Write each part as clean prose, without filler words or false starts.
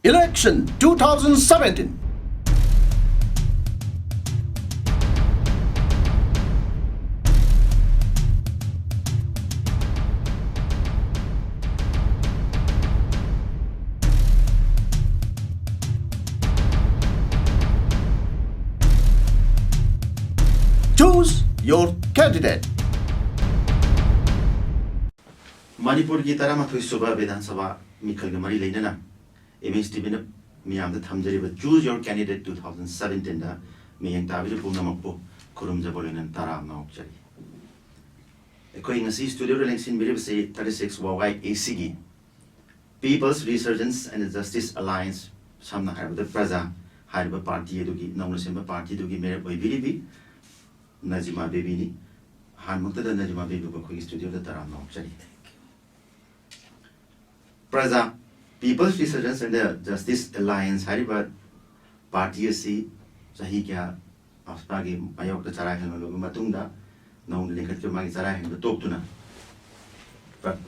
Election 2017. Choose your candidate. Manipur की तरह मथुई सुबह विधानसभा मिखल के मरी लेना MSTB ने मियाम द थमजरी चूज योर कैंडिडेट 2017 दा मियंग ताबिर पुनमकपो खुरुम जबोलेन तारा नाउचरी कोई नसी स्टूडियो इलेक्शन बिरे से 36 Y ACG People's Resurgence and Justice Alliance सामना है बद प्रजा हाइब पार्टी दुगी नौन सेम पार्टी दुगी मेरे कोई बिरिबी नजिमा बेबी नि हान मुक्तदा नजिमा बेबी को कोई स्टूडियो दा तारा नाउचरी प्रजा People's Resurgence and Justice Alliance hariba party asi sahi kya aspa ge ayok ta chara hen lo matung da naung lekat ke magi chara hen top tuna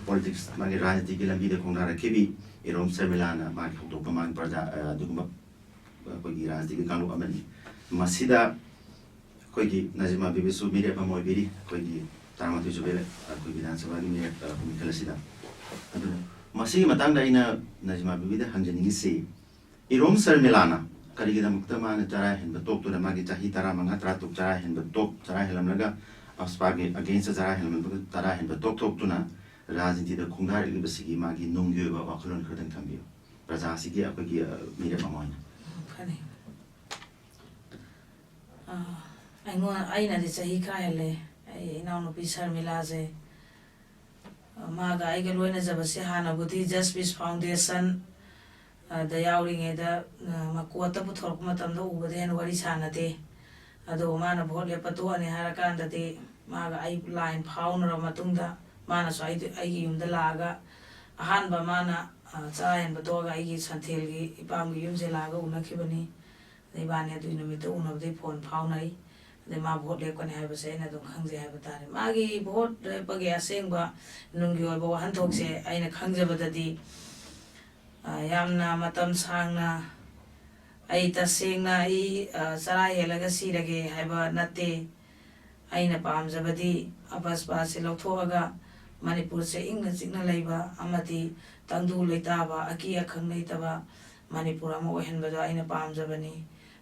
politics magi rajniti ki lambi de khongna rakhibi erom semilana magi to pa magi praja duguma ko gi rajniti ki kanu amani masida ko gi najima bibi su mire pa moi biri ko gi tarama tu jubele ko bidan sabha ni mire ko kalasida adu मसी मतंग इन नजमा बिबिद हंजनिंग से Irom sir मिलाना करिगिदा मुक्तमा न चरा हेन बतोक तो मागी चाही तारा मंगा तरा तुक चरा हेन बतोक चरा हेलम लगा अस्पागे अगेंस्ट चरा हेलम तरा हेन बतोक तोक तुना राजनीति द खुंगार लिबसिगी मागी नुंग्यो बा वखलन खरदन थम्बियो प्रजा सिगी अपगी मिरे ममोइन फने आइगो आइना दि चाही खायले इनाउनो पिसर मिलाजे मागा आइगा लोइना जबसे हानाबुदी जस्ट पीस फाउंडेशन द यावरिङेदा मकोता पुथोरक मतमदा उबदे हेन वरि सानदे अदो माना भोट लेपतो अनि हारकान्ददि मागा आइ लाइन फाउनर मतुंगदा माना सो आइगी युमदा लागा अहानबा माना चाहेन बतोगा आइगी संथेलगी इपामगी युमजे लागा उनखिबनी दैबाने दुइ नमितो उनबदे फोन फाउनाइ दे मा भोट लेपकने हाइबसे आइना दुम खंगजे हाइबा तारे मागी भोट लेपगे असेंगबा नुंगी ओइबा वहनथोकसे आइना खंगजबददि यामना मतम सांगना आई तसेंगना आई चरा हेलगा सिरगे हाइबा नते आइना पामजबदि अपसपा से लौथोगा मणिपुर से इंगना चिकना लैबा अमति तंदु लैताबा अकी अखंग लैताबा मणिपुर अमा ओहनबदो आइना पामजबनी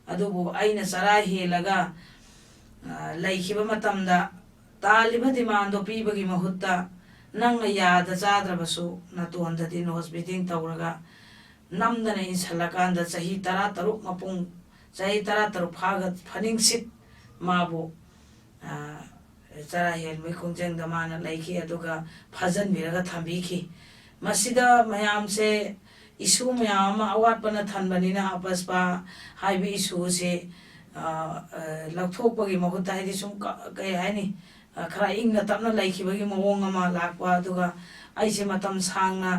अदुबो आइना चरा हेलगा लैखिबा मतमदा तालिबा डिमांडो पीबगी महुत्ता नंगा यादा चाद्रबसु नतोंददि नोस बीटिंग तौरगा नमदना इंसलकांदा चाही 13 मपुंग चाही 13 फागत फनिंगसित माबो चरा हेलमै खोंजंगदा माना लैखि अदुगा फजन बिरगा थंबिखि मसिदा मयामसे इशू मयाम अवाटपना थनबनिना अपसपा हाइबि इशू से लौथोकपगी महुत्ता हाइदि सुम कय हाइनि खरा इंगना तपना लैखिबगी मवोंग अमा लाकपा अदुगा आइसे मतम सांगना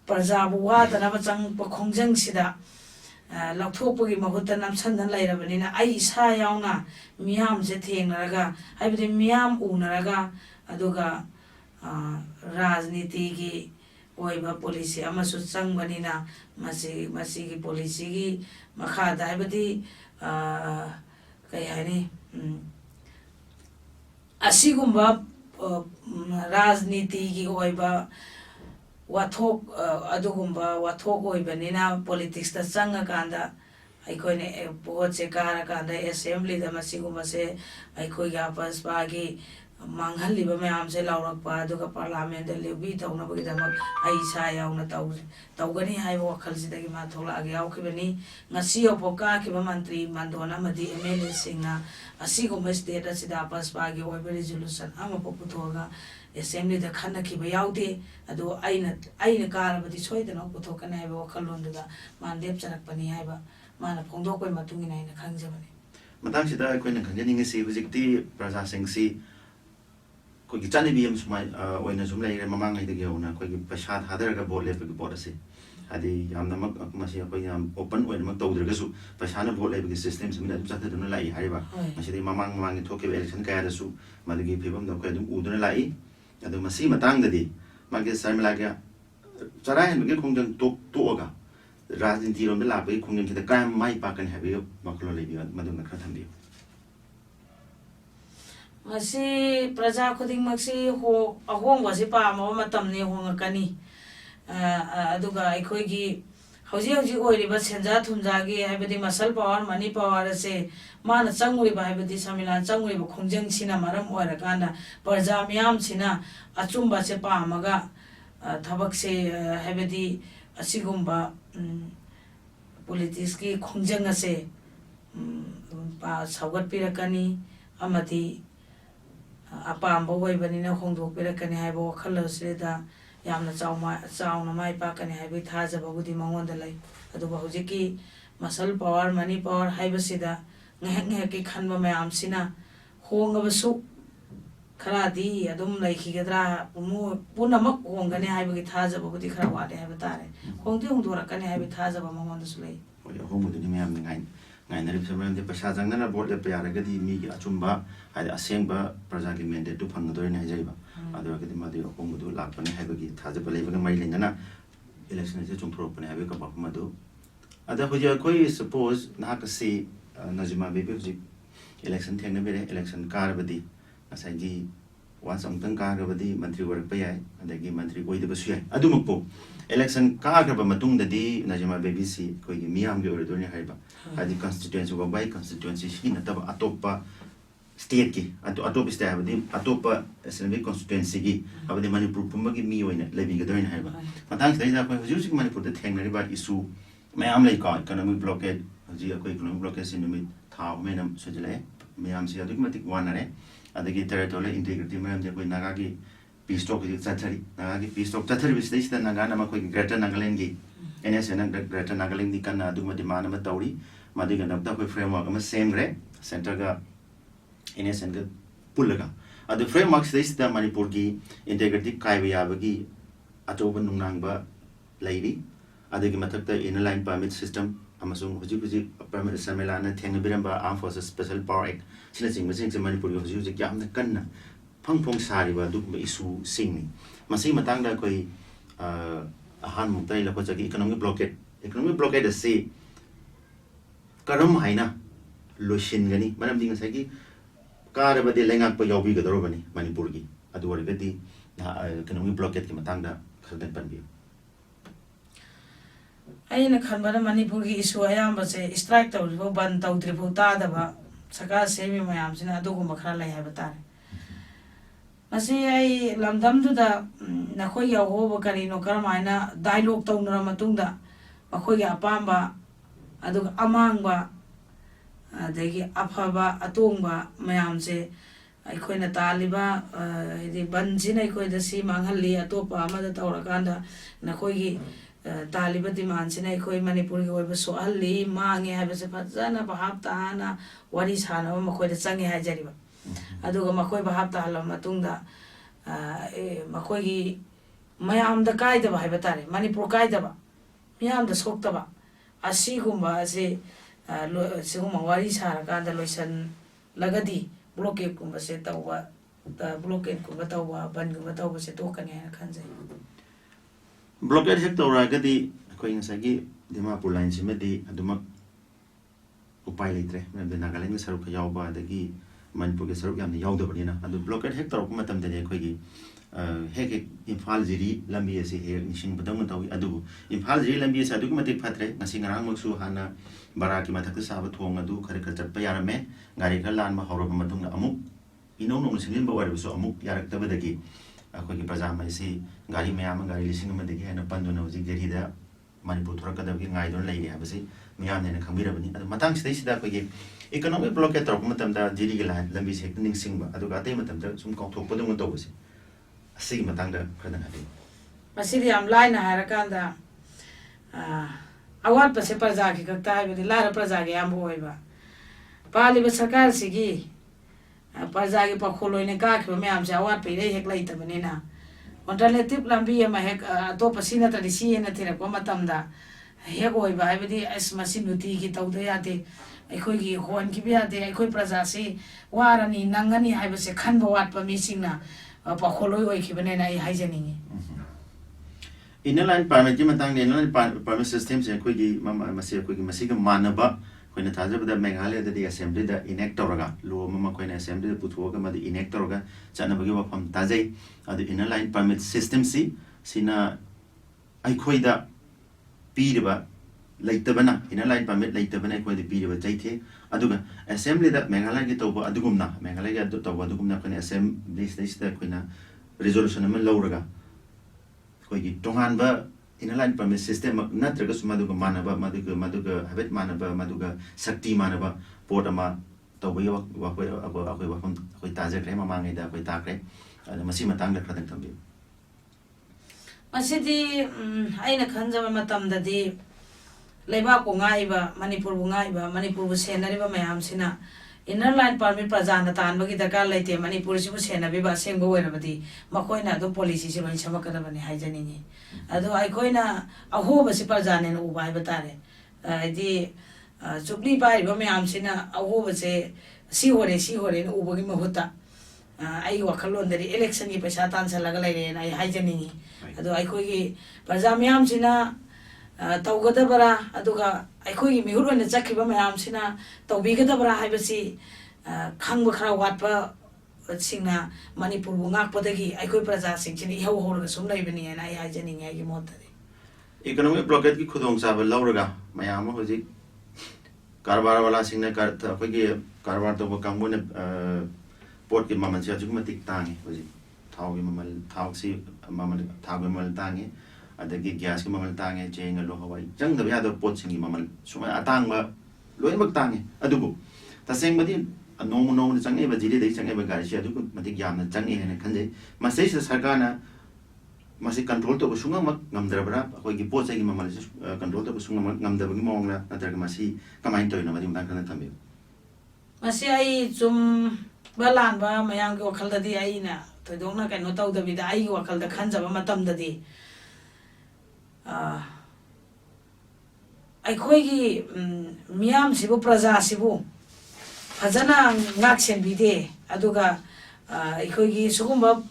प्रजाबु वादनबा चंगप खोंजंगसिदा लौथोकपगी महुत्ता नमसनन लैरबनिना आई इसा यावना मियामसे थेंगनरगा हाइबदि मियाम उनरगा अदुगा राजनीति की ओइबा पॉलिसी अमसु चंगबनिना मसी की पॉलिसी की मखादा हाइबदि कई हाइनि असिगुम्बा राजनीति की ओइबा वाथोक अदुगुम्बा वाथोक ओइबनिना पॉलिटिक्स ता चंगकांदा अइखोइने भोट से कारकांदा असेंबली दा मसिगुम्बा से अइखोइगा पसपागी मांगहलिबा मयाम से लाउरकपा अदुगा पार्लियामेंट लेबी तौनबगिदमक आई सा यावना तौगनी हाइबा वखलसिदगी मा थोलागे यावखिबनी ngasi opoka kiba mantri mandona madi MLA singna asigoma state asida paspa gi oiba resolution ama poputhoga assembly da khanna kiba yaude adu aina karabadi soidana puthokana haiba wakhalonduga mandep charakpani haiba mana phongdokoi matungina aina khangjabani matang sida koina khanjaning si hujikti praja singh si ko gi chani bm sumai oina sum lai mamang ai de geuna ko gi paisa thadaraga bol lepe gi bol ase adi yamna mak masi ko yam open oina mak tawdraga su paisa na bol lepe gi system sumina dum chatha dum lai hariba masi de mamang thoke election kaya da su madagi phibam da ko dum uduna lai adu masi matang da di magi sarmila ga chara hen gi khongjang toga राजनीति रोम लापे खुंगन खिता काय माई पाकन हैबियो मखलो labio मदुन खरा थंबियो मसी प्रजा खुदिंग मक्सी हो अहोंग बसी पामो मतमने होंगकनी अदुगा अखोइगी हौजी हौजी ओइरिबा सेंजा थुमजागी हाइबदी muscle power money power से माना चंगुरिबा हाइबदी समिलान चंगुरिबा खुंजंग सिना मरम ओइरकांदा प्रजा मियाम सिना अचुंबा से पामगा थबक से हाइबदी असिगुंबा पॉलिटिक्स की खुंजंग से पा सवगत पिरकनी अमदी अपाम ओइबनिना होंदोकपिरकनी हाइबो वखलसेदा यामना चाउना माइ पाकनी हाइबी थाजबबुदी मंगोंदा लै अदुबा हुजिकी मसल पावर मनी पावर हाइबसिदा ngahek khanba mayam sina hongabsu kharadi adum laikhigedra punamak hongane haibagi thajababudi khara wale haiba tare hongdi hongdorakani haibi thajaba mangonda sulai oi homuduni mayam ngai ngai nari phamam de pasha jangnana board de payaragadi mi gi achumba hai asengba praja gi mandate tu phangdoi ne hajaiba aduragadi madi homudu lakpani haibagi thajaba leibana mai lengana election se chungthorokpani haibi ka bakmadu ada hoja koi suppose na ka si Najima baby election thing bere election karabadi asagi once amtang karabadi mantri work payai adagi mantri oida basuyai adumukpo election karaba matung dadi Najima baby si koi miyam ge oridoni haiba adi constituency wa by constituency shi nataba atopa state ki atop state abadi atopa assembly constituency ki abadi manipur pumba gi mi oina lebi ge doina haiba matang sai da koi hujusik manipur de thengna riba issue mayam lai ka economic blockade ji अकोई economic blockage से निमित था में नम सजले ma'am से अधिक मतिक वानरे अदगी territorial integrity में जे कोई नागा की piece talk की चथरी नागा की पीस टॉक चथरी विस्ते इस नागा नम कोई ग्रेटर नागालैंड की एनएस एन ग्रेटर नागालैंड दी कन्ना अदुग मति मान में तौरी मदि गनबता कोई फ्रेमवर्क में सेम रे सेंटर का एनएस एन का पुलगा अदु फ्रेमवर्क से इस मणिपुर की इंटीग्रिटी कायबे याबगी अचोबन नुंगनांगबा लैरी अदगी मथकता इनलाइन परमिट सिस्टम अमसुंग हुजी हुजी परमिट समेलाना थेंगबिरंबा arm forces special power act सिना सिंग मसिंग से मणिपुर हुजी हुजी यामना कन्ना फंगफोंग सारिबा दुगुंबा इशू सिंगनी मसी मतांगदा कोई अहान मुक्ताई लखोजगी इकोनॉमिक ब्लॉकेड से करम हाइना लोशिनगनी मरम दिंग सगी कारबदे लेंगाक प यावबी गदरोबनी मणिपुर की अदुवरगदी इकोनॉमिक ब्लॉकेड की मतांगदा खरदन पनबी अैन खनबदा मणिपुर की इशू अयाम से स्ट्राइक तौरिबो बन तौद्रिबो तादबा सरकार सेमी मयाम सिना अदुगुम खरा लै हाइबा तारे मसी आई लमदम दुदा नखोय यावो करिनो करमाइना डायलॉग तौनरा मतुंगदा मखोय अपाम्बा अदुग अमांगबा अदगी अफबा अतोंगबा मयाम से अखोयना तालिबा हेदि बनजिना अखोयदा सी मांगहल्ली अतोपा अमदा तौरकांदा नखोयगी तालिबा डिमांड सिना अखोय मणिपुर की ओइबा सोहल्ली मांगे हाइबसे फजना भाप ताना वारी साना मखोयदा चंगे हाइजरिबा अदुगा मखोय भाप ताहला मतुंगदा मखोयगी मयामदा कायदबा हाइबा तारे मणिपुर कायदबा मियामदा सोक्तबा असिगुंबा से सिगुंबा वारी सारकांदा लोइसन लगदी ब्लॉकेट कुंबा से तौबा ब्लॉकेट कुंबा तौबा बनगुंबा तौबा से तोकनी है खनजे ब्लॉकेड हेक तौरागदी अखोय ngsaigi dimapur line simedi adumak upai leitre me Nagaland सरुक यावबा adagi manipur ge saruk yamna yawdabanina adu blockade hek tarok matam de khoi gi hek imphal jiri lambi ase he nising badam tawi adu imphal jiri lambi ase adu matik phatre ngasi ngarang maksu hana bara ki mathak sa ba thong adu khare khar chat pa yarame gari khar lan ma hawra matung na amuk inong nong singin ba war so amuk yarak ta badagi akhoi gi praja mai si gari mayam gari lising ma degi hana panduna uji gari da manipur thorak da gi ngai don lai ne habasi miyam ne khambirabani adu matang sidai sida khoi gi economic blockade tarok matam da jiri gi lan lambi se ning singba adu ga te matam da sum kong thok podung to basi asi matang da khadana habi masiri am line harakanda awat pa se praja ki kakta habi lara praja gi am hoiba pali ba sarkar sigi praja gi pakholoi ne ka khba me am se awat pe re hek lai ta banina alternative lambi ma hek to pasina tradisi na thira ko matam da hek hoiba habi as masinuti ki tawda yate अखोई की होन की बियादे अखोई प्रजा से वारनी नंगनी हाइबसे खनबा वाटपा मिसिंगना पखोलोय ओइखिबने ना हाइजनिंगे inner line permit inner line permit system se masi manaba koina thajabada Meghalaya da assembly da enact toraga law mama koina assembly da puthoga ma enact toraga chanabagi wafam tajai adu inner line permit system sina aikhoida piriba leitabana inner line permit leitabana aikhoida piriba jaithe aduga assembly da Meghalaya gi toba adugumna Meghalaya da toba adugumna koina assembly da koina resolution ama lauraga koigi tonganba inner line permit system natraga sumaduga manaba maduga habit manaba maduga sakti manaba port ama toba yo wa koi akoi wa koi taja kre mamangai da koi takre masi matang da khadang tambi masidi aina khanjaba matam dadi leiba ko ngaiba manipur bu ngaiba manipur bu senariba mayam sina inner line permit prajana tan bagi dakar laite manipur sibu senabi ba sengbo werabadi makoina do policy si loi samakada bani haijani ni ado aikoina ahoba si prajane no ubai batare di chukli bai ba mayam sina ahoba se si hore no ubagi mahuta ai wakhalon dari election gi paisa tan salaga laire na haijani ni ado aikoigi praja mayam sina tawgadabara aduga aikoigi mihurwana chakhiba mayam sina tawbigadabara haibasi khangba khara watpa singna manipur bu ngakpadagi aikoi praja singchini ihau horga sum laibani na ai hajani ngai gi motari economic blockade ki khudong saba lauraga mayam hoji karbar wala singna kar akoigi karbar to kangmune port ki maman sia jugmatik tangi hoji thaugi mamal thausi mamal thaugi mamal tangi adagi gas ki mamal tangi cheng lo hawai jang da ya do pot singi mamal sumai atang ba loi mak tangi adubu taseng badi nong chang e ba jili dei chang e ba gari sia adubu mati gyam na chang e ne khanje masai sa sarkar na masi control to sunga mak ngamdra bra akoi gi pot gi mamal control to sunga mak ngamda bagi mong na natraga masi kamain to ina madi mudang kana tambe masi ai zum balan ba mayang gi wakhal dadi ai na todong na kaino taw dabi da ai gi wakhal da khanjaba matam dadi aikhoigi miyam sibu praja sibu fajana ngak senbide aduga aikhoigi sugumba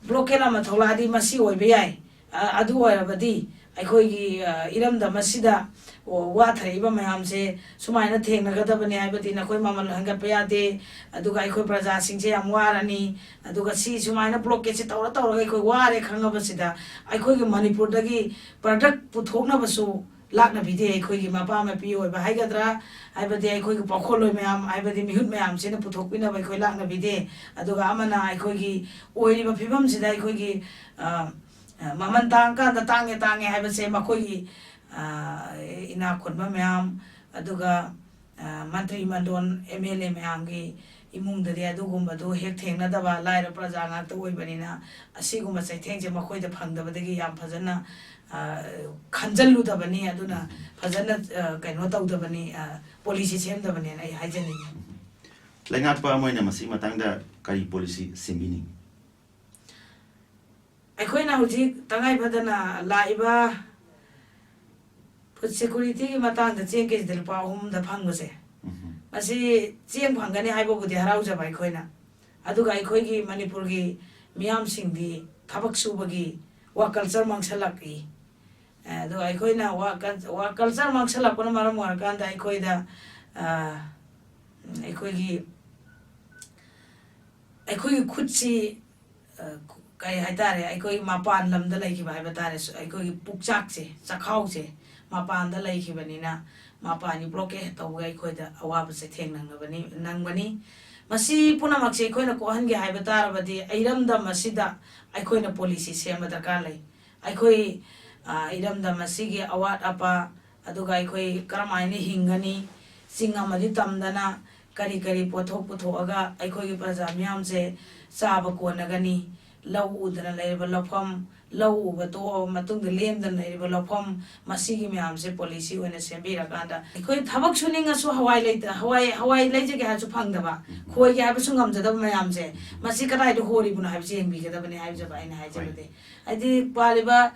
blockade ama tholadi masi oibe yai adu oirabadi aikhoigi iramda masida wa thaiba mayam se sumaina thengna gadabani aibadi na koi mamal hangatpa yade aduga aikoi praja singse yam warani aduga si sumaina blockade se tawra aikoi ware khangabasida aikhoigi manipur dagi product puthokna basu lakna bide aikhoigi mapa ma pi oiba haigadra aibadi aikhoigi pakholo mayam aibadi mihut mayam sena puthokpina bai khoi lakna bide aduga amana aikhoigi oiriba phibam sida aikhoigi maman tangka da tange haibase makhoigi ina khonba mayam aduga mantri mandon MLA mayam gi imung dadi adugumba do hek thengna daba laira praja ngakta oibanina asigumba chaithengje makhoida phangdabadagi yam phajana khanjallu dabani aduna phajana kaino tawdabani policy semdabani ai haijani lengakpa moina masi matangda kari policy semini aikoina hujik tangai phadana laiba food security ki matangda chengke dil pa da phanguse masi cheng phangani haibo budi harau jaba aikoina aduga aikoigi manipur gi miyam singdi thabak subagi wa culture mangsalaki ado aikoina wa culture mangsalakona maram warkanda aikoida aikoigi khutsi kai haitare aikoi mapan lamda laiki bai batare aikoi pukchak se chakhau se mapan da laiki banina mapani blockade to gai khoi da awab se theng nangbani masi puna makse khoi na ko hange hai batar badi airam da masida aikoi na policy se ma dakar lai aikoi airam da masigi awat apa aduga aikoi karamaini hingani singa madi tamdana kari pothok puthoga aikoi gi praja myam se saba ko nagani lau udana laiba lafam lau uba to matung de lem dan laiba lafam masigi myam se policy oina sembira kanda khoi thabak suninga su hawai leita hawai leije ge ha su phangdaba khoi ge ha su ngamjada myam se masi kadai do hori buna ha jeng bi gada bani ha jaba ina ha jabade adi paliba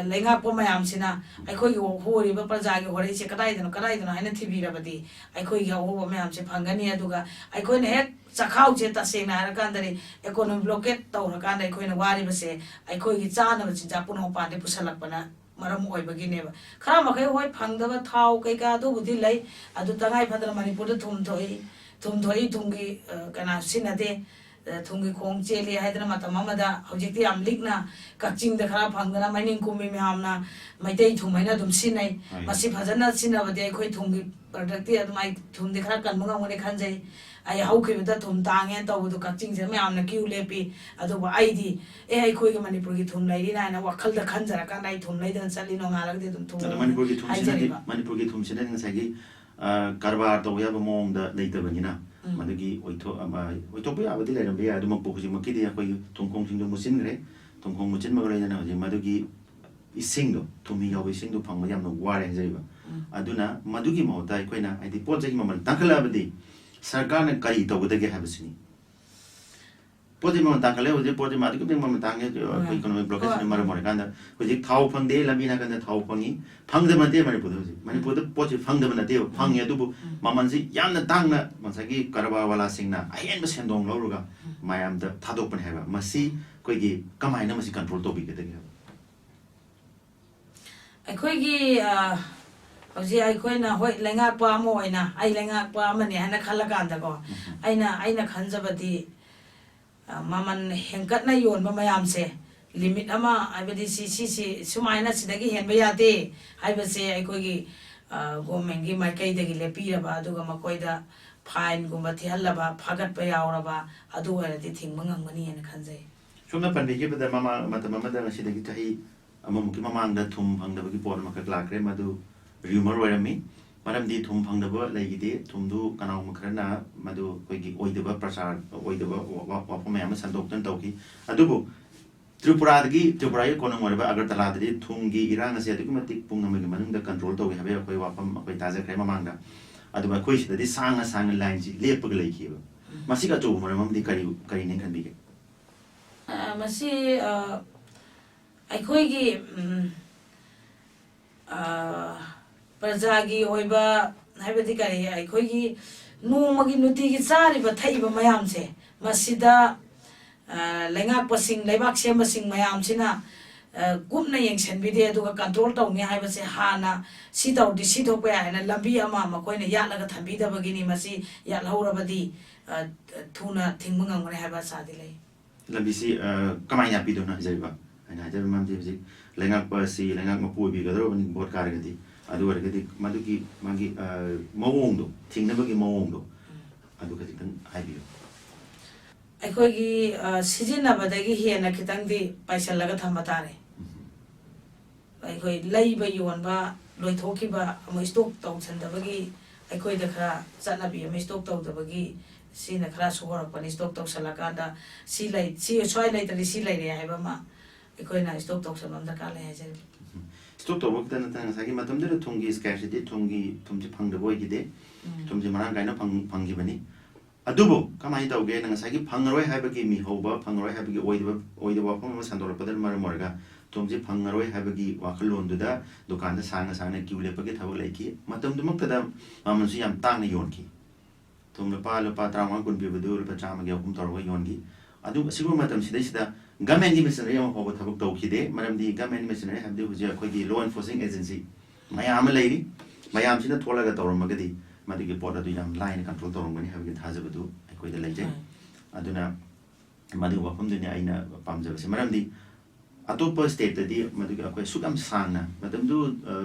lenga po myam sina khoi ge hori ba praja ge hori se kadai dano haina thibira badi khoi ge ho myam se phangani aduga khoi ne hek ꯆꯈꯥꯎꯁꯦ ꯇꯁꯦꯡꯅ ꯍꯥꯏꯔꯀꯥꯟꯗꯗꯤ economy blockade ꯇꯧꯔꯀꯥꯟꯗ ꯑꯩꯈꯣꯏꯅ ꯋꯥꯔꯤꯕꯁꯦ ꯑꯩꯈꯣꯏꯒꯤ ꯆꯥꯅꯕ ꯆꯤꯟꯖꯥꯛ ꯄꯨꯝꯅꯃꯛ ꯃꯄꯥꯟꯗꯒꯤ ꯄꯨꯁꯜꯂꯛꯄꯅ ꯃꯔꯝ ꯑꯣꯏꯕꯒꯤꯅꯦꯕ ꯈꯔ ꯃꯈꯩ ꯍꯣꯏ ꯐꯪꯗꯕ ꯊꯥꯎ ꯀꯩꯀꯥ ꯑꯗꯨꯕꯨꯗꯤ ꯂꯩ ꯑꯗꯨ ꯇꯉꯥꯏ ꯐꯗꯅ ꯃꯅꯤꯄꯨꯔꯗ ꯊꯨꯝ ꯊꯣꯛꯏ ꯊꯨꯝꯒꯤ ꯀꯅꯥ ꯁꯤꯖꯤꯟꯅꯗꯦ ꯊꯨꯝꯒꯤ ꯈꯣꯡ ꯆꯦꯜꯂꯤ ꯍꯥꯏꯗꯅ ꯃꯇꯝ ꯑꯃꯗ ꯍꯧꯖꯤꯛꯇꯤ ꯌꯥꯝ ꯂꯤꯛꯅ ꯀꯛꯆꯤꯡꯗ ꯈꯔ ꯐꯪꯗꯅ ꯃꯩꯅꯤꯡ ꯀꯨꯝꯃꯤ ꯃꯌꯥꯝꯅ ꯃꯩꯇꯩ ꯊꯨꯝ ꯍꯥꯏꯅ ꯑꯗꯨꯝ ꯁꯤꯖꯤꯟꯅꯩ ꯃꯁꯤ ꯐꯖꯅ ꯁꯤꯖꯤꯟꯅꯕꯗꯤ ꯑꯩꯈꯣꯏ ꯊꯨꯝꯒꯤ ꯄ꯭ꯔꯗꯛꯇꯤ ꯑꯗꯨꯃꯥꯏ ꯊꯨꯝꯗꯤ ꯈꯔ ꯀꯟꯕ ꯉꯝꯒꯅꯤ ꯈꯟꯖꯩ ꯑꯩ ꯍꯧꯈꯤꯕꯗ ꯊꯨꯝ ꯇꯥꯡꯉꯦꯅ ꯇꯧꯕꯗꯣ ꯀꯛꯆꯤꯡꯁꯤꯗ ꯃꯌꯥꯝꯅ ꯀ꯭ꯌꯨ ꯂꯦꯞꯄꯤ ꯑꯗꯨꯕꯨ ꯑꯩꯗꯤ ꯑꯩꯈꯣꯏꯒꯤ ꯃꯅꯤꯄꯨꯔꯒꯤ ꯊꯨꯝ ꯂꯩꯔꯤꯅ ꯍꯥꯏꯅ ꯋꯥꯈꯜꯗ ꯈꯟꯖꯔꯀꯥꯟꯗ ꯑꯩ ꯊꯨꯝ ꯂꯩꯗꯅ ꯆꯠꯂꯤ ꯅꯣꯡꯉꯥꯜꯂꯒꯗꯤ ꯑꯗꯨꯝ ꯊꯨꯝ ꯍꯥꯏꯖꯔꯤꯕ ꯃꯅꯤꯄꯨꯔꯒꯤ ꯊꯨꯝꯁꯤꯅ ꯉꯁꯥꯏꯒꯤ ꯀꯔꯕꯥꯔ ꯇꯧꯕ ꯌꯥꯕ ꯃꯑꯣꯡꯗ ꯂꯩꯇꯕꯅꯤꯅ ꯃꯗꯨꯒꯤ ꯑꯣꯏꯊꯣꯛꯄ ꯌꯥꯕꯗꯤ ꯂꯩꯔꯝꯕ ꯌꯥꯏ ꯑꯗꯨꯃꯛꯄꯨ ꯍꯧꯖꯤꯛꯃꯛꯀꯤꯗꯤ ꯑꯩꯈꯣꯏꯒꯤ ꯊꯨꯝꯈꯣꯡꯁꯤꯡꯗꯣ ꯃꯨꯠꯁꯤꯟꯈ꯭ꯔꯦ ꯊꯨꯝꯈꯣꯡ ꯃꯨꯠꯁꯤꯟꯕꯒ ꯂꯣꯏꯅꯅ ꯍꯧꯖꯤꯛ ꯃꯗꯨꯒꯤ ꯏꯁꯤꯡꯗꯣ ꯊꯨꯝꯍꯤ ꯌꯥꯎꯕ ꯏꯁꯤꯡꯗꯣ ꯐꯪꯕ ꯌꯥꯝꯅ ꯋꯥꯔꯦ ꯍꯥꯏꯖꯔꯤꯕ ꯑꯗꯨꯅ ꯃꯗꯨꯒꯤ ꯃꯍꯨꯠꯇ ꯑꯩꯈꯣꯏꯅ ꯍꯥꯏꯗꯤ ꯄꯣꯠ ꯆꯩꯒꯤ ꯃꯃꯜ ꯇꯥꯡꯈꯠꯂꯛꯑꯕꯗꯤ ꯁꯔꯀꯥꯔꯅ ꯀꯔꯤ ꯇꯧꯒꯗꯒꯦ ꯍꯥꯏꯕꯁꯤꯅꯤ ꯄꯣꯠ ꯆꯩ ꯃꯃꯜ ꯇꯥꯡꯈꯠꯂꯦ ꯍꯧꯖꯤꯛ ꯄꯣꯠ ꯆꯩ ꯑꯗꯨꯛꯀꯤ ꯃꯇꯤꯛ ꯃꯃꯜ ꯇꯥꯡꯉꯦ ꯑꯩꯈꯣꯏ ꯏꯀꯣꯅꯣꯃꯤꯛ ꯕ꯭ꯂꯣꯀꯦꯖꯅ ꯃꯔꯝ ꯑꯣꯏꯔꯀꯥꯟꯗ ꯍꯧꯖꯤꯛ ꯊꯥꯎ ꯐꯪꯗꯦ ꯂꯝꯕꯤ ꯅꯥꯀꯟꯗ ꯊꯥꯎ ꯐꯪꯉꯤ ꯐꯪꯗꯕ ꯅꯠꯇꯦ ꯃꯅꯤꯄꯨꯔꯗ ꯍꯧꯖꯤꯛ ꯃꯅꯤꯄꯨꯔꯗ ꯄꯣꯠꯁꯤ ꯐꯪꯗꯕ ꯅꯠꯇꯦꯕ ꯐꯪꯉꯤ ꯑꯗꯨꯕꯨ ꯃꯃꯜꯁꯤ ꯌꯥꯝꯅ ꯇꯥꯡꯅ ꯉꯁꯥꯏꯒꯤ ꯀꯔꯕꯥꯔ ꯋꯥꯂꯥꯁꯤꯡꯅ ꯑꯍꯦꯟꯕ ꯁꯦꯟꯗꯣꯡ ꯂꯧꯔꯒ ꯃꯌꯥꯝꯗ ꯊꯥꯗꯣꯛꯄꯅꯤ ꯍꯥꯏꯕ ꯃꯁꯤ ꯑꯩꯈꯣꯏꯒꯤ ꯀꯃꯥꯏꯅ ꯃꯁꯤ ꯀꯟꯇ꯭ꯔꯣꯜ ꯇꯧꯕꯤꯒꯗꯒꯦ ꯍꯥꯏꯕ ꯑꯩꯈꯣꯏꯒꯤ ꯍꯧꯖꯤꯛ ꯑꯩꯈꯣꯏꯅ ꯍꯣꯏ ꯂꯩꯉꯥꯛꯄ ꯑꯃ ꯑꯣꯏꯅ ꯑꯩ ꯂꯩꯉꯥꯛꯄ ꯑꯃꯅꯤ ꯍꯥꯏꯅ ꯈꯜꯂꯀꯥꯟꯗꯀꯣ ꯑꯩꯅ ꯈꯟꯖꯕꯗꯤ ꯃꯃꯜ ꯍꯦꯟꯀꯠꯅ ꯌꯣꯟꯕ ꯃꯌꯥꯝꯁꯦ ꯂꯤꯃꯤꯠ ꯑꯃ ꯍꯥꯏꯕꯗꯤ ꯁꯤꯁꯤ ꯁꯨꯃꯥꯏꯅ ꯁꯤꯗꯒꯤ ꯍꯦꯟꯕ ꯌꯥꯗꯦ ꯍꯥꯏꯕꯁꯦ ꯑꯩꯈꯣꯏꯒꯤ ꯒꯣꯔꯃꯦꯟꯒꯤ ꯃꯥꯏꯀꯩꯗꯒꯤ ꯂꯦꯞꯄꯤꯔꯕ ꯑꯗꯨꯒ ꯃꯈꯣꯏꯗ ꯐꯥꯏꯟꯒꯨꯝꯕ ꯊꯤꯍꯜꯂꯕ ꯐꯥꯒꯠꯄ ꯌꯥꯎꯔꯕ ꯑꯗꯨ ꯑꯣꯏꯔꯗꯤ ꯊꯤꯡꯕ ꯉꯝꯒꯅꯤ ꯍꯥꯏꯅ ꯈꯟꯖꯩ ꯁꯣꯝꯅ ꯄꯟꯕꯤꯈꯤꯕꯗ ꯃꯇꯝ ꯑꯃꯗ ꯉꯁꯤꯗꯒꯤ ꯆꯍꯤ ꯑꯃꯃꯨꯛꯀꯤ ꯃꯃꯥꯡꯗ ꯊꯨꯝ ꯐꯪꯗꯕꯒꯤ ꯄꯣꯠ ꯑꯃꯈꯛ ꯂꯥꯛꯈ꯭ꯔꯦ ꯃꯗꯨ ꯔꯤꯌꯨꯃꯔ ꯑꯣꯏꯔꯝꯃꯤ ꯃꯔꯝꯗꯤ ꯊꯨꯝ ꯐꯪꯗꯕ ꯂꯩꯈꯤꯗꯦ ꯊꯨꯝꯗꯨ ꯀꯅꯥꯒꯨꯝꯕ ꯈꯔꯅ ꯃꯗꯨ ꯑꯩꯈꯣꯏꯒꯤ ꯑꯣꯏꯗꯕ ꯄ꯭ꯔꯆꯥꯔ ꯑꯣꯏꯗꯕ ꯋꯥꯐꯝ ꯃꯌꯥꯝ ꯑꯃ ꯁꯟꯗꯣꯛꯇꯨꯅ ꯇꯧꯈꯤ ꯑꯗꯨꯕꯨ ꯇ꯭ꯔꯤꯄꯨꯔꯥꯒꯤ ꯀꯣꯅꯨꯡ ꯑꯣꯏꯔꯤꯕ ꯑꯒꯔꯇꯂꯥꯗꯗꯤ ꯊꯨꯝꯒꯤ ꯏꯔꯥꯡ ꯑꯁꯤ ꯑꯗꯨꯛꯀꯤ ꯃꯇꯤꯛ ꯄꯨꯡ ꯑꯃꯒꯤ ꯃꯅꯨꯡꯗ ꯀꯟꯇ꯭ꯔꯣꯜ ꯇꯧꯏ ꯍꯥꯏꯕ ꯑꯩꯈꯣꯏ ꯋꯥꯐꯝ ꯑꯩꯈꯣꯏ ꯇꯥꯖꯈ꯭ꯔꯦ ꯃꯃꯥꯡꯗ ꯑꯗꯨꯒ ꯑꯩꯈꯣꯏ ꯁꯤꯗꯗꯤ ꯁꯥꯡꯅ ꯂꯥꯏꯟꯁꯤ ꯂꯦꯞꯄꯒ ꯂꯩꯈꯤꯕ ꯃꯁꯤꯒꯤ ꯑꯆꯧꯕ ꯃꯔꯝ ꯑꯃꯗꯤ ꯀꯔꯤꯅꯦ ꯈꯟꯕꯤꯒꯦ ꯃꯁꯤ ꯑꯩꯈꯣꯏꯒꯤ ꯄ꯭ꯔꯖꯥꯒꯤ ꯑꯣꯏꯕ ꯍꯥꯏꯕꯗꯤ ꯀꯔꯤ ꯑꯩꯈꯣꯏꯒꯤ ꯅꯣꯡꯃꯒꯤ ꯅꯨꯡꯇꯤꯒꯤ ꯆꯥꯔꯤꯕ ꯊꯛꯏꯕ ꯃꯌꯥꯝꯁꯦ ꯃꯁꯤꯗ ꯂꯩꯉꯥꯛꯄꯁꯤꯡ ꯂꯩꯕꯥꯛ ꯁꯦꯝꯕꯁꯤꯡ ꯃꯌꯥꯝꯁꯤꯅ ꯀꯨꯞꯅ ꯌꯦꯡꯁꯤꯟꯕꯤꯗꯦ ꯑꯗꯨꯒ ꯀꯟꯇ꯭ꯔꯣꯜ ꯇꯧꯅꯤ ꯍꯥꯏꯕꯁꯦ ꯍꯥꯟꯅ ꯁꯤ ꯇꯧꯔꯗꯤ ꯁꯤ ꯊꯣꯛꯄ ꯌꯥꯏ ꯍꯥꯏꯅ ꯂꯝꯕꯤ ꯑꯃ ꯃꯈꯣꯏꯅ ꯌꯥꯠꯂꯒ ꯊꯝꯕꯤꯗꯕꯒꯤꯅꯤ ꯃꯁꯤ ꯌꯥꯠꯍꯧꯔꯕꯗꯤ ꯊꯨꯅ ꯊꯤꯡꯕ ꯉꯝꯒꯅꯤ ꯍꯥꯏꯕ ꯑꯁꯥꯗꯤ ꯂꯩ ꯂꯝꯕꯤꯁꯤ ꯀꯃꯥꯏꯅ ꯌꯥꯠꯄꯤꯗꯣꯏꯅꯣ ꯍꯥꯏꯖꯔꯤꯕ ꯑꯩꯅ ꯍꯥꯏꯖꯔꯤꯕ ꯃꯔꯝꯗꯤ ꯍꯧꯖꯤꯛ ꯂꯩꯉꯥꯛꯄ ꯑꯁꯤ ꯂꯩꯉꯥꯛ ꯃꯄꯨ ꯑꯣꯏꯕꯤꯒꯗꯧꯔꯕꯅꯤ ꯚꯣꯠ ꯀꯥꯔꯒꯗꯤ ꯑꯗꯨ ꯑꯣꯏꯔꯒꯗꯤ ꯃꯗꯨꯒꯤ ꯃꯥꯒꯤ ꯃꯑꯣꯡꯗꯣ ꯊꯤꯡꯅꯕꯒꯤ ꯃꯑꯣꯡꯗꯣ ꯑꯗꯨ ꯈꯖꯤꯛꯇꯪ ꯍꯥꯏꯕꯤꯌꯨ ꯑꯩꯈꯣꯏꯒꯤ ꯁꯤꯖꯤꯟꯅꯕꯗꯒꯤ ꯍꯦꯟꯅ ꯈꯤꯇꯪꯗꯤ ꯄꯥꯏꯁꯜꯂꯒ ꯊꯝꯕ ꯇꯥꯔꯦ ꯑꯩꯈꯣꯏ ꯂꯩꯕ ꯌꯣꯟꯕ ꯂꯣꯏꯊꯣꯛꯈꯤꯕ ꯑꯃ ꯁ꯭ꯇꯣꯛ ꯇꯧꯁꯟꯗꯕꯒꯤ ꯑꯩꯈꯣꯏꯗ ꯈꯔ ꯆꯠꯅꯕꯤ ꯑꯃ ꯁ꯭ꯇꯣꯛ ꯇꯧꯗꯕꯒꯤ ꯁꯤꯅ ꯈꯔ ꯁꯣꯛꯍꯧꯔꯛꯄꯅꯤ ꯁ꯭ꯇꯣꯛ ꯇꯧꯁꯜꯂꯀꯥꯟꯗ ꯁꯤ ꯁ꯭ꯋꯥꯏ ꯂꯩꯇ꯭ꯔꯗꯤ ꯁꯤ ꯂꯩꯔꯦ ꯍꯥꯏꯕ ꯑꯃ ꯑꯩꯈꯣꯏꯅ ꯁ꯭ꯇꯣꯛ ꯇꯧꯁꯟꯕ ꯑꯃ ꯗꯔꯀꯥꯔ ꯂꯩ ꯍꯥꯏꯖꯔꯤ ꯁ꯭ꯇꯣꯛ ꯇꯧꯕ ꯈꯛꯇ ꯅꯠꯇꯅ ꯉꯁꯥꯏꯒꯤ ꯃꯇꯝꯗꯨꯗ ꯊꯨꯝꯒꯤ ꯁ꯭ꯀꯦꯔꯁꯤꯇꯤ ꯊꯨꯝꯁꯤ ꯐꯪꯗꯕ ꯑꯣꯏꯈꯤꯗꯦ ꯊꯨꯝꯁꯤ ꯃꯔꯥꯡ ꯀꯥꯏꯅ ꯐꯪꯈꯤꯕꯅꯤ ꯑꯗꯨꯕꯨ ꯀꯃꯥꯏꯅ ꯇꯧꯒꯦꯅ ꯉꯁꯥꯏꯒꯤ ꯐꯪꯉꯔꯣꯏ ꯍꯥꯏꯕꯒꯤ ꯃꯤꯍꯧꯕ ꯐꯪꯉꯔꯣꯏ ꯍꯥꯏꯕꯒꯤ ꯑꯣꯏꯗꯕ ꯋꯥꯐꯝ ꯑꯃ ꯁꯟꯗꯣꯔꯛꯄꯗꯨꯅ ꯃꯔꯝ ꯑꯣꯏꯔꯒ ꯊꯨꯝꯁꯤ ꯐꯪꯉꯔꯣꯏ ꯍꯥꯏꯕꯒꯤ ꯋꯥꯈꯜꯂꯣꯟꯗꯨꯗ ꯗꯨꯀꯥꯟꯗ ꯁꯥꯡꯅ ꯀ꯭ꯌꯨ ꯂꯦꯞꯄꯒꯤ ꯊꯕꯛ ꯂꯩꯈꯤ ꯃꯇꯝꯗꯨꯃꯛꯇꯗ ꯃꯃꯜꯁꯨ ꯌꯥꯝ ꯇꯥꯡꯅ ꯌꯣꯟꯈꯤ ꯊꯨꯝ ꯂꯨꯄꯥ 50 ꯀꯨꯟ ꯄꯤꯕꯗꯨ ꯂꯨꯄꯥ 100ꯒꯤ 3 ꯇꯧꯔꯒ ꯌꯣꯟꯈꯤ ꯑꯗꯨ ꯑꯁꯤꯒꯨꯝꯕ ꯃꯇꯝꯁꯤꯗꯩꯁꯤꯗ ꯒꯃꯦꯟꯒꯤ ꯃꯦꯁꯤꯅꯔꯤ ꯑꯃ ꯐꯥꯎꯕ ꯊꯕꯛ ꯇꯧꯈꯤꯗꯦ ꯃꯔꯝꯗꯤ ꯒꯃꯦꯟ ꯃꯦꯁꯤꯅꯔꯤ ꯍꯥꯏꯕꯗꯤ ꯍꯧꯖꯤꯛ ꯑꯩꯈꯣꯏꯒꯤ ꯂꯣ ꯑꯦꯟꯐꯣꯔꯁꯤꯡ ꯑꯦꯖꯦꯟꯁꯤ ꯃꯌꯥꯝ ꯑꯃ ꯂꯩꯔꯤ ꯃꯌꯥꯝꯁꯤꯅ ꯊꯣꯛꯂꯒ ꯇꯧꯔꯝꯃꯒꯗꯤ ꯃꯗꯨꯒꯤ ꯄꯣꯠ ꯑꯗꯨ ꯌꯥꯝ ꯂꯥꯏꯅ ꯀꯟꯇ꯭ꯔꯣꯜ ꯇꯧꯔꯝꯒꯅꯤ ꯍꯥꯏꯕꯒꯤ ꯊꯥꯖꯕꯗꯨ ꯑꯩꯈꯣꯏꯗ ꯂꯩꯖꯩ ꯑꯗꯨꯅ ꯃꯗꯨꯒꯤ ꯋꯥꯐꯝꯗꯨꯅꯤ ꯑꯩꯅ ꯄꯥꯝꯖꯕꯁꯦ ꯃꯔꯝꯗꯤ ꯑꯇꯣꯞꯄ ꯁ꯭ꯇꯦꯠꯇꯗꯤ ꯃꯗꯨꯒꯤ ꯑꯩꯈꯣꯏ ꯑꯁꯨꯛ ꯌꯥꯝ ꯁꯥꯡꯅ ꯃꯇꯝꯗꯨ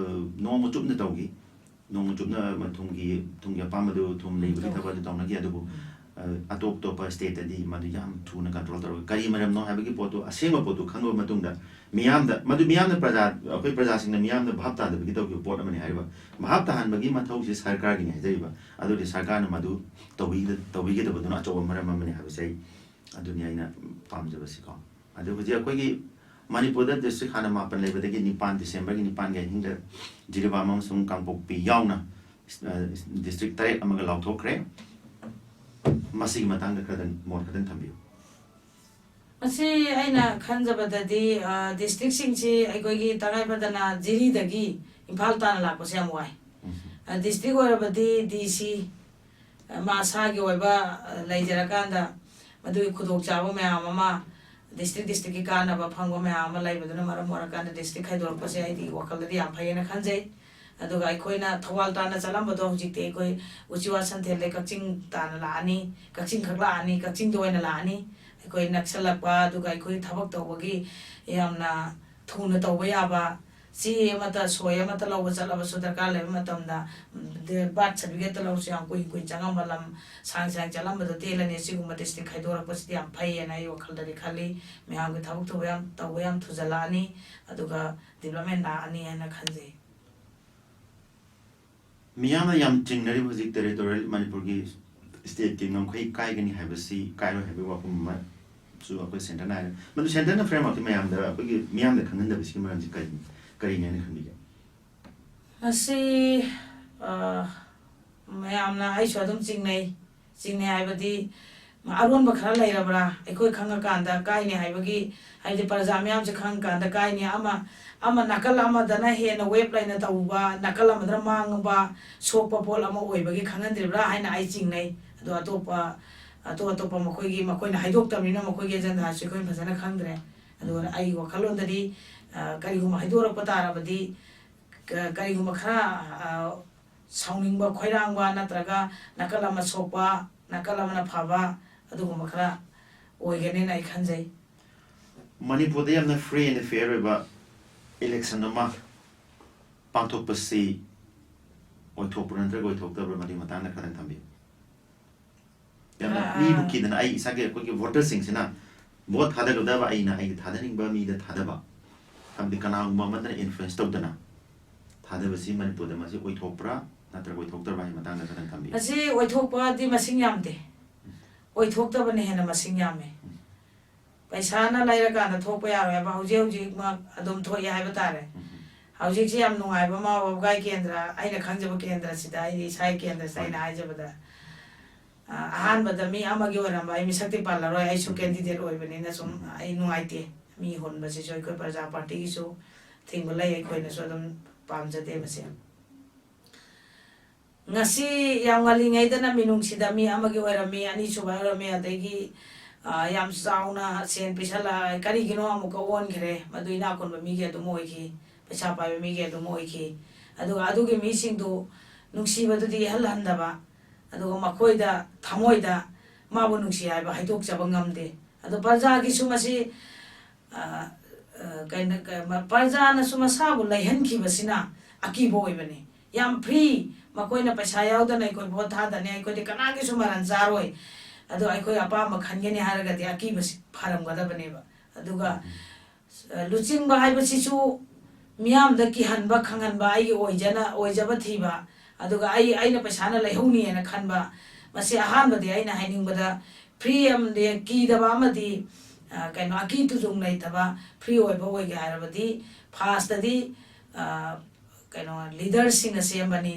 ꯅꯣꯡꯃ ꯆꯨꯞꯅ ꯇꯧꯈꯤ ꯅꯣꯡꯃ ꯆꯨꯞꯅ ꯊꯨꯝꯒꯤ ꯑꯄꯥꯝꯕꯗꯨ ꯊꯨꯝ ꯂꯩꯕꯒꯤ ꯊꯕꯛ ꯑꯗꯨ ꯇꯧꯅꯈꯤ ꯑꯗꯨꯕꯨ ꯑꯇꯣꯞꯄ ꯁ꯭ꯇꯦꯠꯇꯗꯤ ꯃꯗꯨ ꯌꯥꯝ ꯊꯨꯅ ꯀꯟꯇ꯭ꯔꯣꯜ ꯇꯧꯔꯒ ꯀꯔꯤ ꯃꯔꯝꯅꯣ ꯍꯥꯏꯕꯒꯤ ꯄꯣꯠꯇꯨ ꯑꯁꯦꯡꯕ ꯄꯣꯠꯇꯨ ꯈꯪꯂꯕ ꯃꯇꯨꯡꯗ ꯃꯤꯌꯥꯝꯅ ꯑꯩꯈꯣꯏ ꯄ꯭ꯔꯖꯥꯁꯤꯡꯅ ꯃꯤꯌꯥꯝꯅ ꯚꯥꯞ ꯇꯥꯗꯕꯒꯤ ꯇꯧꯈꯤꯕ ꯄꯣꯠ ꯑꯃꯅꯤ ꯍꯥꯏꯔꯤꯕ ꯚꯥꯞ ꯇꯥꯍꯟꯕꯒꯤ ꯃꯊꯧꯁꯤ ꯁꯔꯀꯥꯔꯒꯤꯅꯤ ꯍꯥꯏꯖꯔꯤꯕ ꯑꯗꯨꯗꯤ ꯁꯔꯀꯥꯔꯅ ꯃꯗꯨ ꯇꯧꯕꯤꯒꯗꯕꯗꯨꯅ ꯑꯆꯧꯕ ꯃꯔꯝ ꯑꯃꯅꯤ ꯍꯥꯏꯕꯁꯦ ꯑꯗꯨꯅꯤ ꯑꯩꯅ ꯄꯥꯝꯖꯕꯁꯤꯀꯣ ꯑꯗꯨ ꯍꯧꯖꯤꯛ ꯑꯩꯈꯣꯏꯒꯤ ꯃꯅꯤꯄꯨꯔꯗ ꯗꯤꯁꯇ꯭ꯔꯤꯛ ꯍꯥꯟꯅ 9 ꯂꯩꯕꯗꯒꯤ 9 ꯗꯤꯁꯦꯝꯕꯔꯒꯤ 9ꯒꯤ ꯑꯍꯤꯡꯗ ꯖꯤꯔꯤꯕꯥꯝ ꯑꯃꯁꯨꯡ ꯀꯥꯡꯄꯣꯛꯄꯤ ꯌꯥꯎꯅ ꯗꯤꯁꯇ꯭ꯔꯤꯛ 8 ꯑꯃꯒ ꯂꯥꯎꯊꯣꯛꯈ꯭ꯔꯦ ꯃꯁꯤꯒꯤ ꯃꯇꯥꯡꯗ ꯃꯣꯠ ꯈꯔꯗꯪ ꯊꯝꯕꯤꯌꯨ ꯃꯁꯤ ꯑꯩꯅ ꯈꯟꯖꯕꯗꯗꯤ ꯗꯤꯁꯇ꯭ꯔꯤꯛꯁꯤꯡꯁꯤ ꯑꯩꯈꯣꯏꯒꯤ ꯇꯉꯥꯏꯐꯗꯅ ꯖꯤꯔꯤꯗꯒꯤ ꯏꯝꯐꯥꯜ ꯇꯥꯟꯅ ꯂꯥꯛꯄꯁꯦ ꯌꯥꯝ ꯋꯥꯏ ꯗꯤꯁꯇ꯭ꯔꯤꯛ ꯑꯣꯏꯔꯕꯗꯤ DC मासागी ओइबा लेजरकांदा मदुई खुदोक चाबो मैम अमा डिस्ट्रिक्ट की कानबा फंगो मैम लेबदुना मरम मोरकांदा डिस्ट्रिक्ट खाइदोरपसे आइदी वखलदि याम फैयेना खंजै अदुगा अखोइना थवाल ताना चलमबदो हुजिते अखोइ उचिवा संथेले कक्चिंग ताना लानी कक्चिंग खगला आनी कक्चिंग दोइना लानी अखोइ नक्सलकपा अदुगा अखोइ थबक तौबगी यामना थुना तौबा याबा सी मता सोय मता लौबा चलबसु दरकार लेबा मतमदा बात सर्टिफिकेट लौसु याम कुइ कुइ चंगम लम सांग सांग चलमबदो तेलने सिगुम डिस्ट्रिक्ट खाइदोरपसि याम फैयेना आई वखलदि खाली म्यामगे थबक तौबा याम थुजलानी अदुगा डेवलपमेंट लानी हैना खंजै मियाम याम चिंगनरी हुजिक टेरिटोरियल मणिपुर की स्टेट की नमखै कायगनी हाइबसी कायरो हाइबे वाकुम मा सु अखोइ सेंटर नाय मनु सेंटर ना फ्रेम ऑफ मियाम दा अखोइ मियाम दा खनन दा बिसकी मरम जि करी ने खनबी असी मैम ना आई सदम चिंगने हाइबदी अरुण बखरा लेरबरा अखोइ खंगा कांदा कायने हाइबगी हाइदे प्रजा मैम से खंग कांदा कायने ama nakal ama dana he na web line ta uba nakal ama dra mang ba sok pa pol ama oi bagi khangan dibra haina ai ching nei ado atopa makoi gi makoi na haidok tamni na makoi ge jan ha se koi phasana khangdre ado ai wa khalon dadi kari huma haidora patara badi kari huma khara sauning ba khoirang ba natraga nakal ama sok ba nakal ama na phaba ado huma khara oi ge ne nai khanjai Manipur de yamna free and fair ba election nama pangthok pasi oi thok prantra goi thok tabra mari matang na kharan thambi yamna mi buki dan ai isage ko ki voter sing sina vote thada ga da ba ai na ai thada ning ba mi da thada ba tambi kana ma man da influence tok dana thada ba si Manipur da ma si oi thok pra natra goi thok tabra matang na kharan thambi asi oi thok pa di masing yamte oi thok tabra ne hena masing yame पैसा ना Lyra काना थोप यारो है हौजे हौजे मा अदम थोय हाइबा तारे हौजे से याम नुंगाइबा मा वगाई केंद्र आइना खंजबा केंद्र सिदा आई साइ केंद्र साइना आइजबदा आहान बदा मी आमागे ओरम आई मिसक्ति पार्लर आई सु कैंडिडेट ओइबने ना सुम आई नुंगाइते मी होन बसे जोय को प्रजा पार्टी की सु थिंग लाई आई कोइना सु अदम पामजते बसे ngasi yang ngalingai dana minung sida mi amage oirami ani suba orami adegi yam sauna sen pisala kari gino amuka on gre maduina kon mi ge do moi ki pesa pa mi ge do moi ki adu ge mi sing do nungsi badu di halan da ba adu makoi da thamoi da ma bo nungsi ai ba haidok chaba ngamde adu parja gi sumasi kaina parja na sumasa bu laihan ki basina aki bo ibane yam free makoi na pesa yaw da nai ko bo tha da ne ko de kana gi sumaran zaroi ado aikoi apa ma khangeni haraga de aki bas pharam gada bane ba aduga luching ba hai basi chu miam da ki han ba khangan ba ai oijana oijaba thi ba aduga ai na paisa na laihoni na khan ba masi ahan ba de ai na haining ba da free am de ki da ba ma di kaino aki tu jung nai ta ba free oi ba oi ga ara ba di fast di kaino leader sing asembani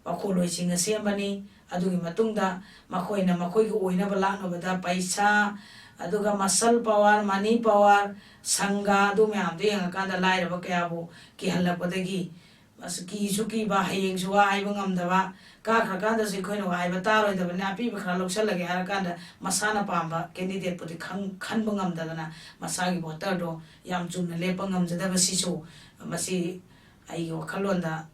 pakoloi sing asembani adugi matungda makoina makoi go oina bala no bada paisa aduga muscle power money power sangha adu me am de nga da lai ra ba kya bu ki halak badagi mas ki su ki ba hayeng su ai ba ngam da ba ka kha ka da si khoi no ai ba ta roi da ba na pi ba kha lok sal lage har ka da masana pam ba candidate pu khan ba ngam da na masa gi voter do yam chum na le pa ngam ja da ba si su masi ai go khalon da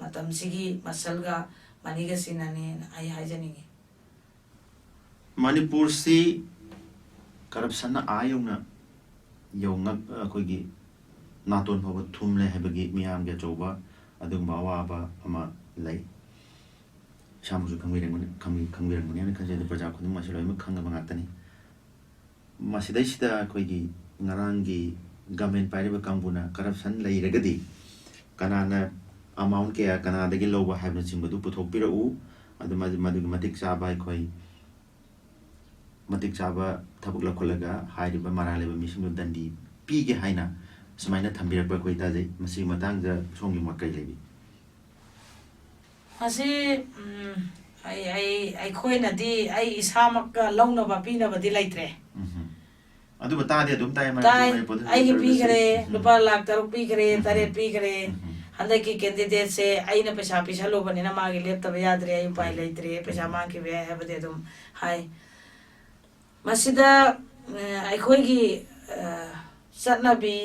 matam sigi masal ga maniga sinane ai hajaningi Manipur si corruption na ayong na yong koi gi naton phaw thum le habagi miyam ge choba adung bawa ba ama lai shamuju khangwireng mun ne khaje de praja khudum ma siloi ma khanga ba ngatani masidai sida koi gi ngarang gi government pare ba kambuna corruption lai regadi kanana amount ke kana dagi loba habna chimbu puthok pira u adu madu matik chaba khoi matik chaba thabuk la kholaga hairi ba marale ba misum dandi pi ge haina sumaina thambira ba khoi ta jai masi matang ja songi makai lebi asi ai khoi na di ai isamak launa ba pi na ba di laitre adu bata de dum tai ai pi gare lupa lak taruk pi gare tare pi gare हंदकी candidate से आईना पैसा पिछलो बनिना मागे लेप्तब याद्रे आई उपाय लेत्रे पैसा मांगे बे हैबदे दुम हाय मसिदा अखोइगी चटनाबी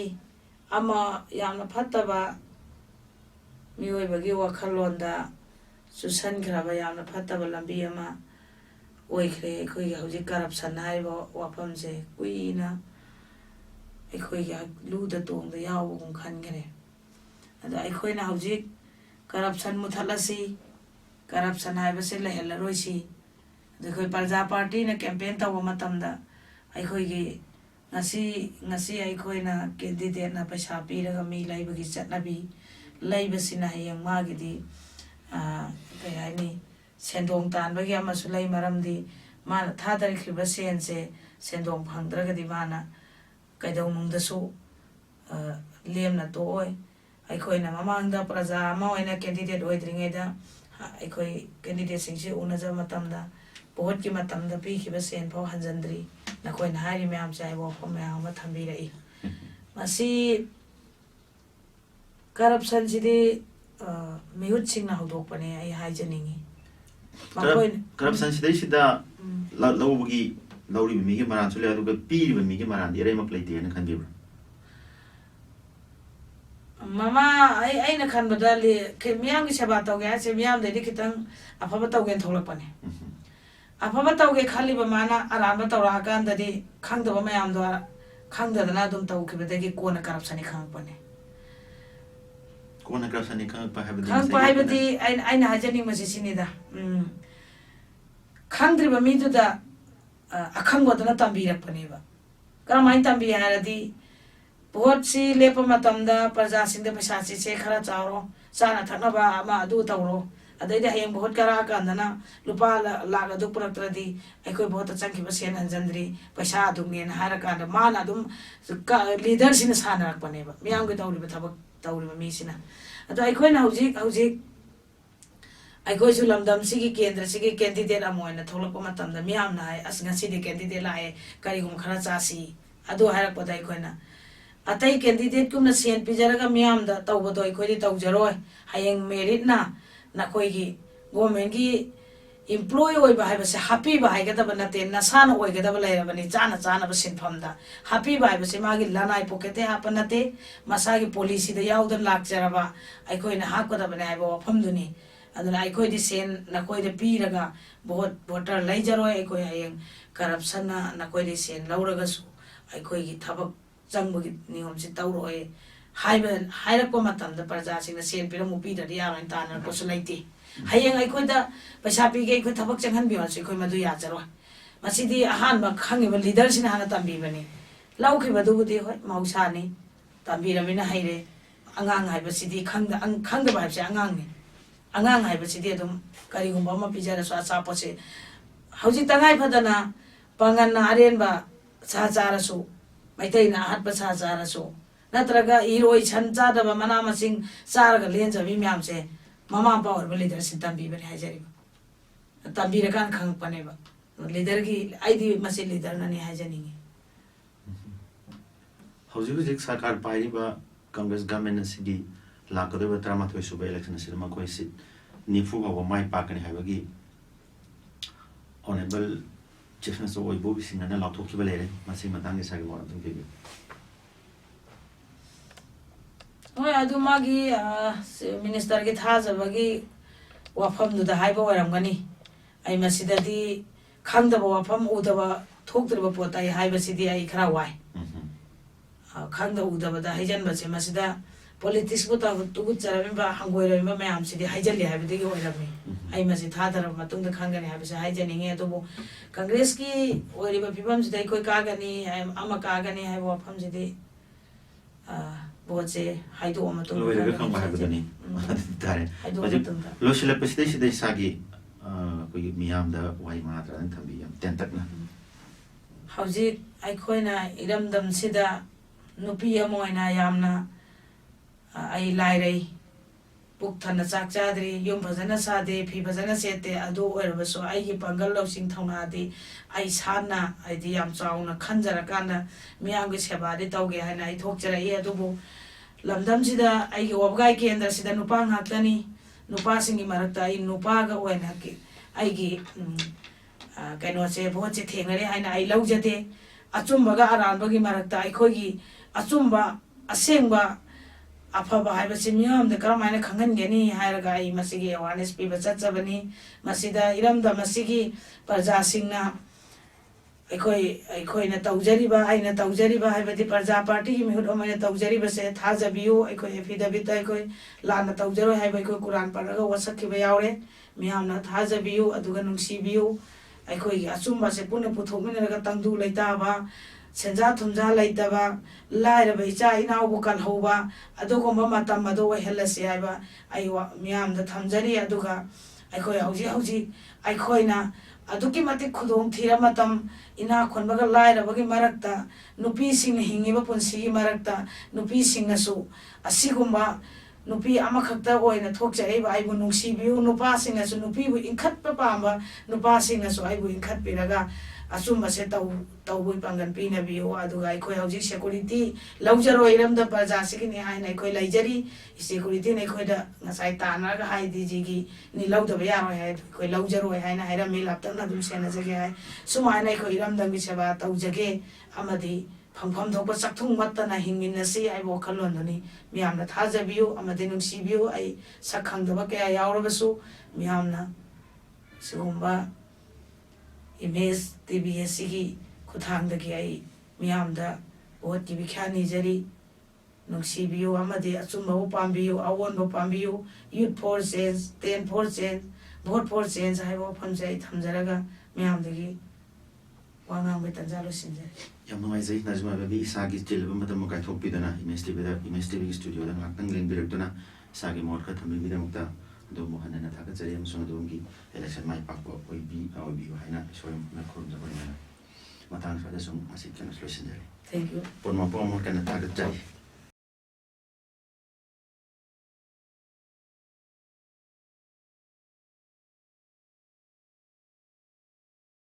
अमा यामना फत्तबा मियोइबगी वखलोंदा सुसनख्राबा यामना फत्तबा लंबी अमा ओइख्रे अखोइगी हौजिक करप्शन हाइबो वाफमसे कुइना अखोइगी लूदा तोंगदा यावगुम खनगरे अदा अखोइना हौजिक करप्शन मुथलसी करप्शन हाइबसे लहलरोइसी अखोइ प्रजा पार्टी ना कैंपेन तव मतमदा अखोइगी ngasi aikoina candidate na paisa piraga mi laibagi chatnabi laibasina hayang magidi kai haini sendong tanbagi amasu lai maramdi mana thadarikhriba sense sendong phangdragadi mana kaidonungdasu lemna to oi aikoina mamangda praja ama oina candidate oidringeda aikoi candidate singse unaja matamda vote ki matamda pi khiba sen phau hanjandri nakoi na hari me am chai wo phom me am thambi rai masi corruption sidi mihut sing na hodok pane ai hai janingi makoi corruption sida lawbugi lawri mi gi maran chule adu pi ri mi gi maran ire mak leite na khan bibra mama ai na khan badali ke miyam gi seba taw ga se miyam de kitang afaba taw gen tholak pane afaba taw ge khali ba mana araba taw ra kan dadi khang da ba mayam do khang da na dum taw ke bedagi kona corruption ni khang pane kona corruption ni khang pa habadi ai na hajani masi sinida khang dri ba mi du da akhang wa da na tambi rak pane ba karamai tambi haradi vote si lepa matamda praja sing da paisa si se khara chawro sana thakna ba ama adu tawro अदैदे हयंग बहुत करा कांदना लुपा लाग अदु पुरक्त्रदी अखोय बहुत चंखिबा सेन हंजंद्री पैसा अदुमेन हारा कांद मान अदुम leader सिन साना रखपनेबा मियाम के तौलिबा थबक तौलिबा मिसिना अदो अखोयना हौजिक अखोय सु लमदम सिगी केंद्र सिगी कैंडिडेट अमोयना थोलप मतमदा मियाम ना अस ngasi कैंडिडेट लाए करिगुम खरा चासी अदु हारक पदा अखोयना अतै कैंडिडेट कुमना सेन पिजरगा मियाम दा तौबदो अखोयदि तौजरोय हयंग मेरिट ना नाकोइगी गवर्नमेंट की एम्प्लॉय ओइबा हाइबसे हापी बा हाइगदबा नते नसान ओइगदबा लैरबनी चाना चाना बा सिनफमदा हापी बा हाइबसे मागी लानाइ पोकेटे हाप नते मसागी पॉलिसी द याउदन लाक्चरबा आइकोइना हाकदबने हाइबो वफमदुनी अदुना आइकोइदि सेन नाकोइदि पीरगा बहुत वोटर लैजरोय आइकोइ हायंग करप्शन ना नाकोइदि सेन लौरगसु आइकोइगी थबक चंगबगी नियमसि तौरोय हाइरको मतमदा प्रजासिंग सेन पिरमु पीदरि यारन तानर कोसु लैते हयंग आइकोइदा पैसा पीगे आइकोइ थबक चंगहन बिवासु आइकोइ मदु याजरो मसिदि अहानबा खंगिबा लीडर सिना हाना तंबीबनी लौखिबदुबुदि होय मौसानी तंबीरमिना हाइरे अंगांग हाइबसिदि खंगबा हाइबसे अंगांग हाइबसिदि अदुम करिगुम्बा अमा पिजरसु अचापोसे हौजिक तंगाइ फदना पंगन आरेनबा साचारसु मैतैना हातबा साचारसु नत्रगा इरोइ छन चादबा मना मसिंग चारगा लेंजबि म्यामसे ममा पावर लीडर सिन तंबी बने हाइजरिबा तंबीरकान खंग पनेबा लीडर की आइदि मसे लीडर ननि हाइजनिंगी हौजिक सरकार पाइरिबा कांग्रेस गवर्नमेंट सिगी लाकदबा 13 सुबा इलेक्शन सिल मखोइ सिट निफु बाबा माइ पाकनि हाइबगी ऑनरेबल चीफ मिनिस्टर ओइबो बिसिंगना लाथोखिबा लेरे मसे मतांगे सागे मोरा तुम केबि ओय अदु मागी मिनिस्टर के थाजबगी वाफम दुदा हाइबो वरमगनी आई मसिददी खंगदबा वाफम उदबा थोक्तरबा पोताई हाइबसिदी आई खरा वाय खंगद उदबदा हाइजनबसे मसिदा पॉलिटिक्स बुता तुगु चरबिबा हंगोइरबिबा मयामसिदी हाइजली हाइबदिगी ओइरबनी आई मसि थादर मतुंग खंगनी हाइबसे हाइजनिंगे अदुबो कांग्रेस की ओइरिबा फिबमसिदा कोइ कागनी अमा कागनी हाइबो वाफमसिदी बोचे हाइदो मतुंग लोइरगा खंबा हाइबदनी तारे लोसिला पसिदे सिदे सागी कोइ मियामदा वाइ मात्रा थंबी यम तेंतकना हौजिक आइखोइना इरमदम सिदा नुपी अमोइना यामना आई लाइरै पुक थना चाक चाद्री युम फजना सादे फी फजना सेते अदो ओइरबसो आइगी पंगल लौसिंग थौनादि आई साना आइदि याम चाउना खंजरा काना मियामगे सेबादि तौगे हाइना आई थोकजरा ए अदुबो lamdamsida aigi wabgai kendra sida nupa ngaktani nupa singi marakta ai nupa ga oina ki aigi kaino se vote se thengare haina ai laujate achumba ga aranba gi marakta ai khogi achumba asengba afaba haiba simyam de karamaina khangan geni hairaga ai masigi awareness piba chatchabani masida iramda masigi parja singna अखोई तौजरीब अना तौजरीब है प्रजा party की मिहुत अमने तौजरीब से थाजबियो अखोई affidavit अखोई लाना तौजरो है अखोई कुरान पढ़गा वसखिब यावरे मियामना थाजबियो अदुगा नुंसीबियो अखोई अचुम्बा से पुनः पुथोकमिनरगा तंगदु लैताबा सेंजा थुमजा लैताबा लाइरब इचा इनावबु कलहौबा अदुगुम्बा मतम अदु वहेलसे हाइबा अइवा मियामदा थमजरी अदुगा अखोई हौजी हौजी अखोइना अदुकी मते खुदोंग थीरा मतम इना खोनबगा लाइरबगी मरक्ता नुपी सिंग हिंगिबा पुंसिगी मरक्ता नुपी सिंगसु असिगुम्बा नुपी अमखक्ता ओइना थोकचरेबा आइबु नुंसीबियु नुपा सिंगसु नुपीबु इंखतपा पांबा नुपा सिंगसु आइबु इंखत पिरगा असुम्बा से तौबु पंगन पिनबियो अदुगा अखोय हौजी सिक्युरिटी लौजरो इरमदा प्रजा सिगिनि हाइना अखोय लैजरी सिक्युरिटी ने अखोयदा ngasai तानागा हाइ दिजिगी नि लौदबा यारोय हाइ अखोय लौजरो हाइना हाइरा मे लापतना दुम सेनाजगे हाइ सुमाइना अखोय इरमदंगि सेवा तौजगे अमदि फंफम थोप चक्थुंग मत्तना हिंगिनसी आइ वखलोननि मियामना थाजबियो अमदि नुंसीबियो आइ सखंगदबा कया यावरबसु मियामना सिगुम्बा इमेज TBS की खुथांगदगी आई मियामदा वोट की विख्या निजरी नुंसीबियो अमदि अचुम्बो पांबियो अवोनबो पांबियो youth for change 10 for change vote for change हाइबो फमजाई थमजरगा मियामदगी वांगांग बेतंजालो सिंजरी yam nuaizai najma babi isagi chilba matam kai thokpidana image tv ki studio da ngakang lengbirektuna isagi mor kha thambi bidamukta do mohanana thaka chari am sona domgi election mai pakpo oibi haina soyam na khurm jabarina matang sa da sum asik kana solution jari thank you por ma por mor kana thaka chari